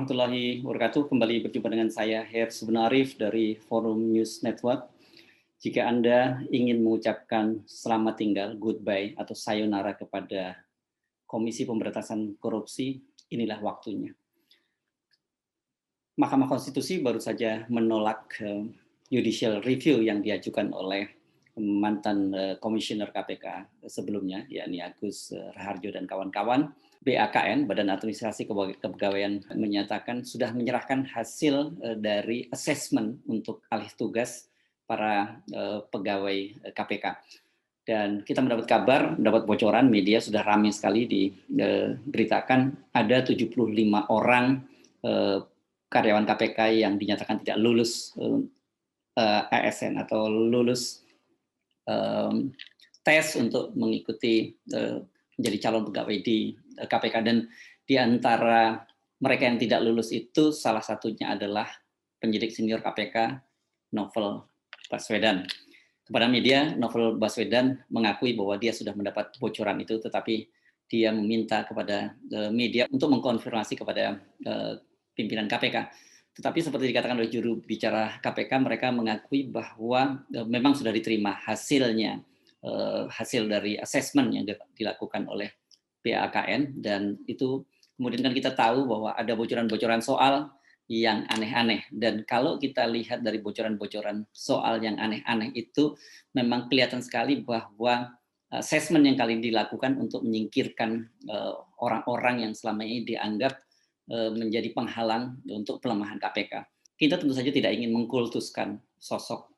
warahmatullahi wabarakatuh. Kembali berjumpa dengan saya Her Subnarif dari Forum News Network. Jika Anda ingin mengucapkan selamat tinggal, goodbye atau sayonara kepada Komisi Pemberantasan Korupsi, inilah waktunya. Mahkamah Konstitusi baru saja menolak judicial review yang diajukan oleh mantan komisioner KPK sebelumnya, yakni Agus Raharjo dan kawan-kawan. BAKN, Badan Administrasi Kepegawaian, menyatakan sudah menyerahkan hasil dari assessment untuk alih tugas para pegawai KPK. Dan kita mendapat kabar, mendapat bocoran, media sudah ramai sekali diberitakan ada 75 orang karyawan KPK yang dinyatakan tidak lulus ASN atau lulus tes untuk mengikuti menjadi calon pegawai di KPK, dan di antara mereka yang tidak lulus itu salah satunya adalah penyidik senior KPK Novel Baswedan. Kepada media, Novel Baswedan mengakui bahwa dia sudah mendapat bocoran itu, tetapi dia meminta kepada media untuk mengkonfirmasi kepada pimpinan KPK. Tetapi seperti dikatakan oleh juru bicara KPK, mereka mengakui bahwa memang sudah diterima hasilnya, hasil dari assessment yang dilakukan oleh BAKN, dan itu kemudian kan kita tahu bahwa ada bocoran-bocoran soal yang aneh-aneh, dan kalau kita lihat dari bocoran-bocoran soal yang aneh-aneh itu memang kelihatan sekali bahwa assessment yang kali ini dilakukan untuk menyingkirkan orang-orang yang selama ini dianggap menjadi penghalang untuk pelemahan KPK. Kita tentu saja tidak ingin mengkultuskan sosok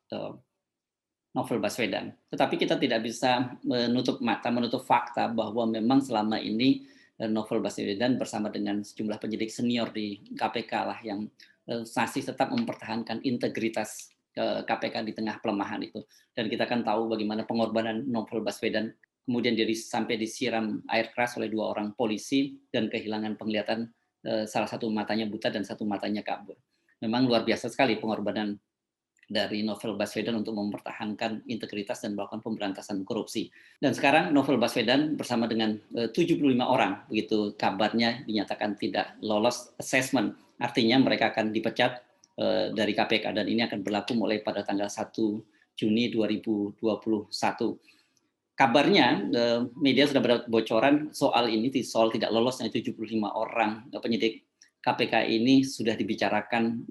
Novel Baswedan, tetapi kita tidak bisa menutup mata, menutup fakta bahwa memang selama ini Novel Baswedan bersama dengan sejumlah penyidik senior di KPK lah yang masih tetap mempertahankan integritas KPK di tengah pelemahan itu. Dan kita kan tahu bagaimana pengorbanan Novel Baswedan, kemudian dia sampai disiram air keras oleh 2 orang polisi dan kehilangan penglihatan, salah satu matanya buta dan satu matanya kabur. Memang luar biasa sekali pengorbanan dari Novel Baswedan untuk mempertahankan integritas dan melakukan pemberantasan korupsi. Dan sekarang Novel Baswedan bersama dengan 75 orang, begitu kabarnya, dinyatakan tidak lolos assessment. Artinya mereka akan dipecat dari KPK, dan ini akan berlaku mulai pada tanggal 1 Juni 2021. Kabarnya media sudah mendapat bocoran soal ini, soal tidak lolosnya 75 orang penyidik KPK ini sudah dibicarakan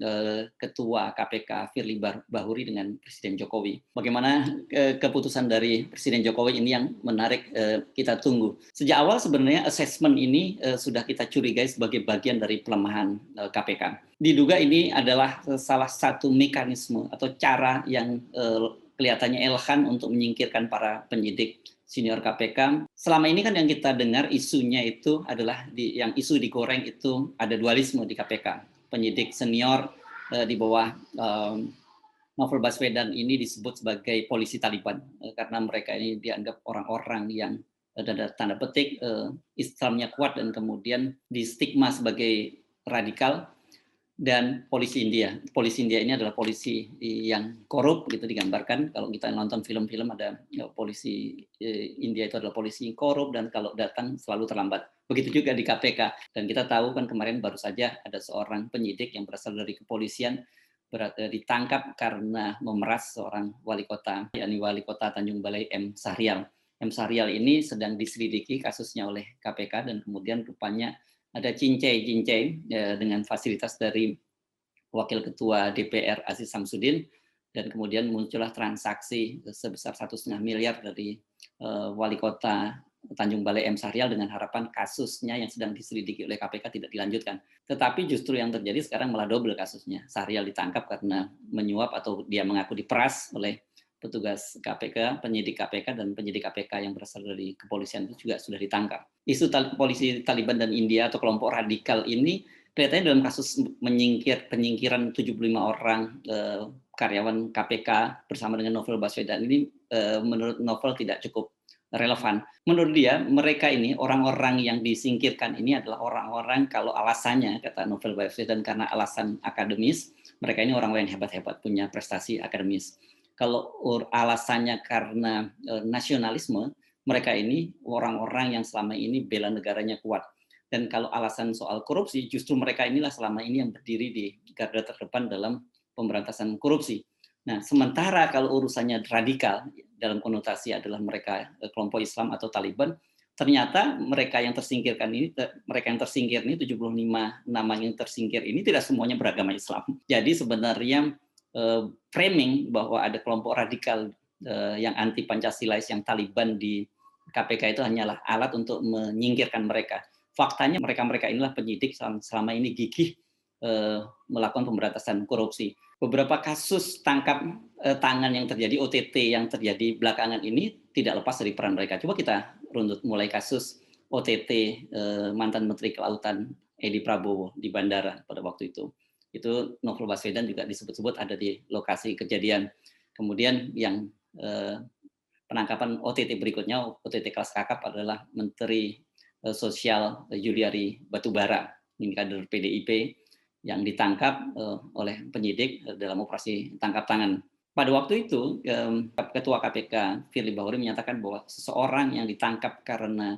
Ketua KPK Firly Bahuri dengan Presiden Jokowi. Bagaimana keputusan dari Presiden Jokowi ini yang menarik kita tunggu. Sejak awal sebenarnya assessment ini sudah kita curigai sebagai bagian dari pelemahan KPK. Diduga ini adalah salah satu mekanisme atau cara yang kelihatannya elegan untuk menyingkirkan para penyidik senior KPK. Selama ini kan yang kita dengar isunya itu adalah yang isu digoreng itu ada dualisme di KPK. Penyidik senior di bawah Novel Baswedan ini disebut sebagai polisi Taliban karena mereka ini dianggap orang-orang yang tanda petik Islamnya kuat dan kemudian distigma sebagai radikal. Dan polisi India ini adalah polisi yang korup, gitu digambarkan. Kalau kita nonton film-film ada polisi India itu adalah polisi yang korup dan kalau datang selalu terlambat. Begitu juga di KPK. Dan kita tahu kan kemarin baru saja ada seorang penyidik yang berasal dari kepolisian ditangkap karena memeras seorang wali kota, yakni wali kota Tanjung Balai M. Sahrial. M. Sahrial ini sedang diselidiki kasusnya oleh KPK, dan kemudian rupanya ada cincai dengan fasilitas dari Wakil Ketua DPR Aziz Samsudin, dan kemudian muncullah transaksi sebesar 1,5 miliar dari Wali Kota Tanjung Balai M. Sahrial dengan harapan kasusnya yang sedang diselidiki oleh KPK tidak dilanjutkan. Tetapi justru yang terjadi sekarang malah double kasusnya. Sahrial ditangkap karena menyuap atau dia mengaku diperas oleh petugas KPK, penyidik KPK, dan penyidik KPK yang berasal dari kepolisian itu juga sudah ditangkap. Isu polisi Taliban dan India atau kelompok radikal ini kelihatannya dalam kasus penyingkiran 75 orang karyawan KPK bersama dengan Novel Baswedan ini menurut Novel tidak cukup relevan. Menurut dia, mereka ini orang-orang yang disingkirkan ini adalah orang-orang, kalau alasannya kata Novel Baswedan karena alasan akademis, mereka ini orang-orang yang hebat-hebat, punya prestasi akademis. Kalau alasannya karena nasionalisme, mereka ini orang-orang yang selama ini bela negaranya kuat. Dan kalau alasan soal korupsi, justru mereka inilah selama ini yang berdiri di garda terdepan dalam pemberantasan korupsi. Nah, sementara kalau urusannya radikal, dalam konotasi adalah mereka kelompok Islam atau Taliban, ternyata mereka yang tersingkirkan ini, mereka yang tersingkir ini 75 nama yang tersingkir ini tidak semuanya beragama Islam. Jadi sebenarnya framing bahwa ada kelompok radikal yang anti Pancasilais yang Taliban di KPK itu hanyalah alat untuk menyingkirkan mereka. Faktanya mereka-mereka inilah penyidik selama ini gigih melakukan pemberantasan korupsi. Beberapa kasus tangkap tangan yang terjadi, OTT yang terjadi belakangan ini tidak lepas dari peran mereka. Coba kita runut mulai kasus OTT mantan Menteri Kelautan Edi Prabowo di bandara pada waktu itu. Itu Novel Baswedan juga disebut-sebut ada di lokasi kejadian. Kemudian yang penangkapan OTT berikutnya, OTT kelas kakap adalah Menteri Sosial Juliari Batubara, ini kader PDIP yang ditangkap oleh penyidik dalam operasi tangkap tangan. Pada waktu itu, Ketua KPK Firly Bahuri menyatakan bahwa seseorang yang ditangkap karena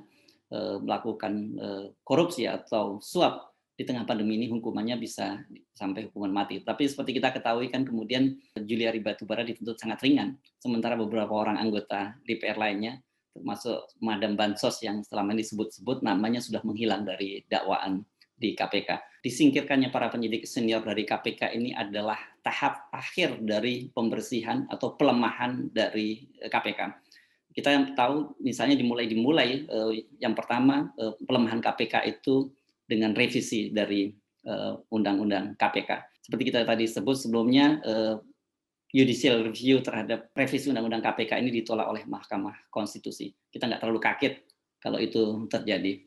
melakukan korupsi atau suap di tengah pandemi ini hukumannya bisa sampai hukuman mati. Tapi seperti kita ketahui kan kemudian Juliari Batubara dituntut sangat ringan, sementara beberapa orang anggota DPR lainnya termasuk Madam Bansos yang selama ini disebut-sebut namanya sudah menghilang dari dakwaan di KPK. Disingkirkannya para penyidik senior dari KPK ini adalah tahap akhir dari pembersihan atau pelemahan dari KPK. Kita tahu misalnya dimulai yang pertama pelemahan KPK itu dengan revisi dari Undang-Undang KPK. Seperti kita tadi sebut sebelumnya, judicial review terhadap revisi Undang-Undang KPK ini ditolak oleh Mahkamah Konstitusi. Kita nggak terlalu kaget kalau itu terjadi.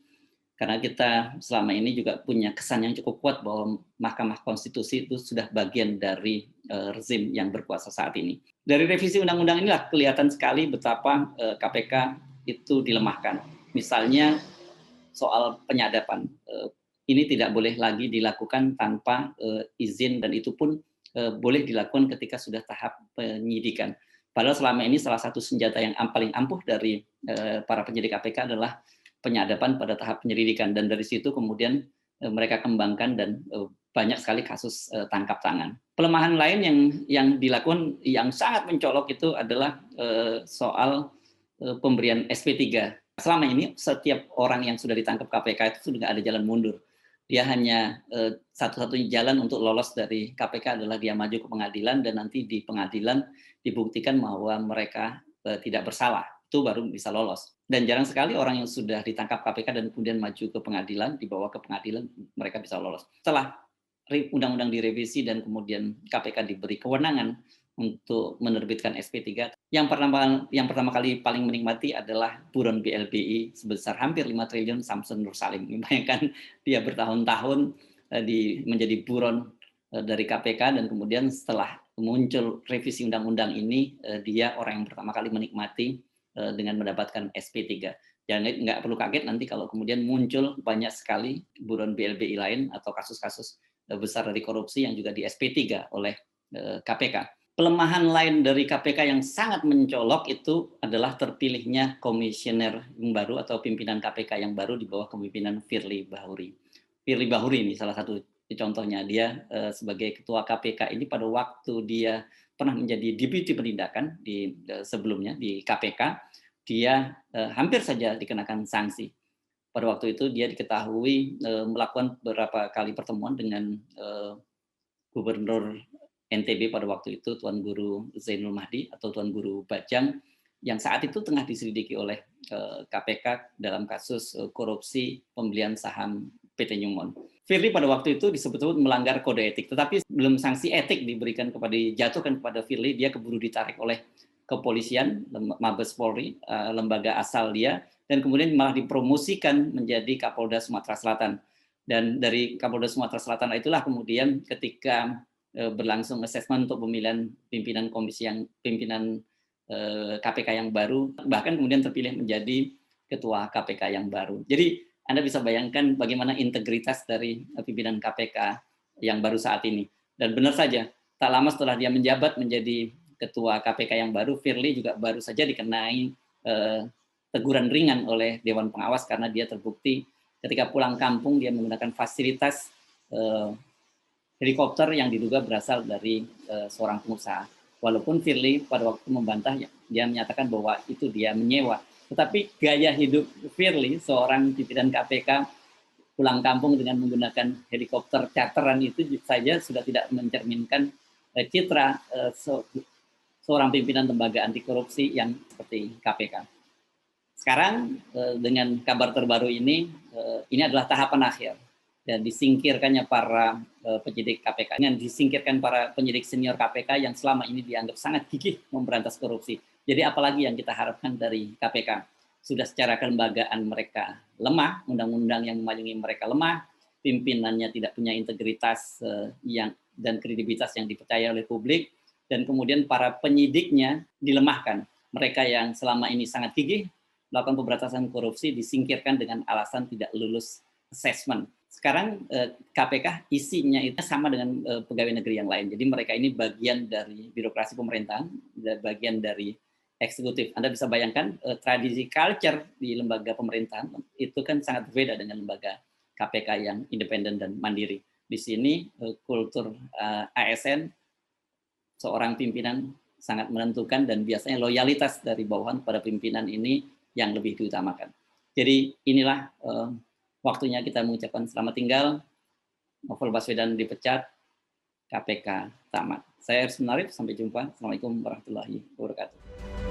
Karena kita selama ini juga punya kesan yang cukup kuat bahwa Mahkamah Konstitusi itu sudah bagian dari rezim yang berkuasa saat ini. Dari revisi undang-undang inilah kelihatan sekali betapa KPK itu dilemahkan. Misalnya soal penyadapan. Ini tidak boleh lagi dilakukan tanpa izin dan itu pun boleh dilakukan ketika sudah tahap penyidikan. Padahal selama ini salah satu senjata yang paling ampuh dari para penyidik KPK adalah penyadapan pada tahap penyelidikan dan dari situ kemudian mereka kembangkan dan banyak sekali kasus tangkap tangan. Pelemahan lain yang dilakukan yang sangat mencolok itu adalah soal pemberian SP3. Selama ini setiap orang yang sudah ditangkap KPK itu sudah ada jalan mundur. Dia hanya satu-satunya jalan untuk lolos dari KPK adalah dia maju ke pengadilan dan nanti di pengadilan dibuktikan bahwa mereka tidak bersalah. Itu baru bisa lolos. Dan jarang sekali orang yang sudah ditangkap KPK dan kemudian maju ke pengadilan, dibawa ke pengadilan, mereka bisa lolos. Setelah undang-undang direvisi dan kemudian KPK diberi kewenangan untuk menerbitkan SP3, yang pertama kali paling menikmati adalah buron BLBI sebesar hampir 5 triliun Samsun Nur Salim. Bayangkan dia bertahun-tahun menjadi buron dari KPK dan kemudian setelah muncul revisi undang-undang ini, dia orang yang pertama kali menikmati dengan mendapatkan SP3. Jangan nggak perlu kaget nanti kalau kemudian muncul banyak sekali buron BLBI lain atau kasus-kasus besar dari korupsi yang juga di SP3 oleh KPK. Pelemahan lain dari KPK yang sangat mencolok itu adalah terpilihnya komisioner yang baru atau pimpinan KPK yang baru di bawah kepemimpinan Firly Bahuri. Firly Bahuri ini salah satu contohnya, dia sebagai ketua KPK ini pada waktu dia pernah menjadi Deputi Penindakan sebelumnya di KPK, dia hampir saja dikenakan sanksi. Pada waktu itu dia diketahui melakukan beberapa kali pertemuan dengan Gubernur NTB pada waktu itu Tuan Guru Zainul Mahdi atau Tuan Guru Bajang yang saat itu tengah diselidiki oleh KPK dalam kasus korupsi pembelian saham PT Newmont. Firly pada waktu itu disebut-sebut melanggar kode etik, tetapi belum sanksi etik dijatuhkan kepada Firly, dia keburu ditarik oleh kepolisian, Mabes Polri, lembaga asal dia, dan kemudian malah dipromosikan menjadi Kapolda Sumatera Selatan. Dan dari Kapolda Sumatera Selatan itulah kemudian ketika berlangsung asesmen untuk pemilihan pimpinan KPK yang baru, bahkan kemudian terpilih menjadi ketua KPK yang baru. Jadi Anda bisa bayangkan bagaimana integritas dari pimpinan KPK yang baru saat ini. Dan benar saja, tak lama setelah dia menjabat menjadi ketua KPK yang baru, Firly juga baru saja dikenai teguran ringan oleh Dewan Pengawas karena dia terbukti Ketika pulang kampung dia menggunakan fasilitas helikopter yang diduga berasal dari seorang pengusaha. Walaupun Firly pada waktu membantah, dia menyatakan bahwa itu dia menyewa. Tetapi gaya hidup Firly, seorang pimpinan KPK, pulang kampung dengan menggunakan helikopter charteran itu saja sudah tidak mencerminkan citra seorang pimpinan lembaga anti korupsi yang seperti KPK. Sekarang dengan kabar terbaru ini adalah tahapan akhir dan disingkirkannya para penyidik KPK, dengan disingkirkan para penyidik senior KPK yang selama ini dianggap sangat gigih memberantas korupsi. Jadi apalagi yang kita harapkan dari KPK? Sudah secara kelembagaan mereka lemah, undang-undang yang memayungi mereka lemah, pimpinannya tidak punya integritas dan kredibilitas yang dipercaya oleh publik, dan kemudian para penyidiknya dilemahkan. Mereka yang selama ini sangat gigih melakukan pemberantasan korupsi disingkirkan dengan alasan tidak lulus assessment. Sekarang KPK isinya itu sama dengan pegawai negeri yang lain. Jadi mereka ini bagian dari birokrasi pemerintahan, bagian dari eksekutif. Anda bisa bayangkan tradisi culture di lembaga pemerintahan itu kan sangat berbeda dengan lembaga KPK yang independen dan mandiri. Di sini kultur ASN, seorang pimpinan sangat menentukan dan biasanya loyalitas dari bawahan pada pimpinan ini yang lebih diutamakan. Jadi inilah waktunya kita mengucapkan selamat tinggal. Novel Baswedan dipecat, KPK tamat. Saya Arsman Arif, sampai jumpa. Assalamualaikum warahmatullahi wabarakatuh.